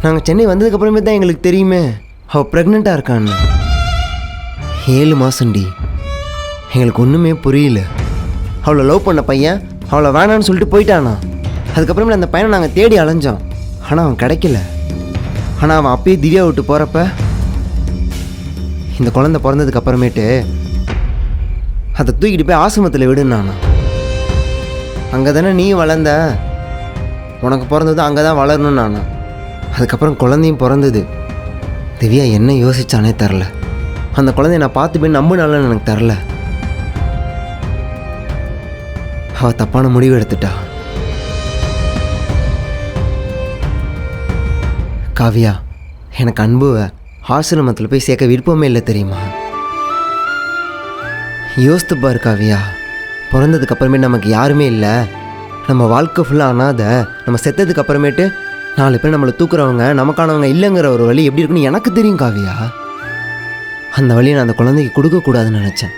நாங்கள் சென்னை வந்ததுக்கப்புறமே தான் எங்களுக்கு தெரியுமே அவள் ப்ரெக்னெண்ட்டாக இருக்கான்னு. 7 மாதம்டி. எங்களுக்கு ஒன்றுமே புரியல. அவளை லவ் பண்ண பையன் அவளை வேணான்னு சொல்லிட்டு போயிட்டானா. அதுக்கப்புறமே அந்த பையனை நாங்கள் தேடி அலைஞ்சோம். ஆனால் அவன் கிடைக்கல. ஆனால் அவன் அப்பயே திவ்யா விட்டு போகிறப்ப இந்த குழந்தை பிறந்ததுக்கு அப்புறமேட்டு அதை தூக்கிட்டு போய் ஆசிரமத்தில் விடுனானா. அங்கே தானே நீ வளர்ந்த, உனக்கு பிறந்தது அங்கே தான் வளரணும் நானா. அதுக்கப்புறம் குழந்தையும் பிறந்தது. திவ்யா என்ன யோசிச்சானே தெரில. அந்த குழந்தைய நான் பார்த்து போய் நம்பினாலும் எனக்கு தெரில. அவள் தப்பான முடிவு எடுத்துட்டா. காவியா, எனக்கு அன்புவை ஆசிரமத்தில் போய் சேர்க்க விருப்பமே இல்லை தெரியுமா. யோசித்து பாரு காவியா, பிறந்ததுக்கு அப்புறமே நமக்கு யாருமே இல்லை, நம்ம வாழ்க்கை ஃபுல்லாக அனாதை. நம்ம செத்ததுக்கு அப்புறமேட்டு 4 பேர் நம்மளை தூக்குறவங்க நமக்கானவங்க இல்லைங்கிற ஒரு வழி எப்படி இருக்குன்னு எனக்கு தெரியும் காவியா. அந்த வழியை நான் அந்த குழந்தைக்கு கொடுக்கக்கூடாதுன்னு நினச்சேன்.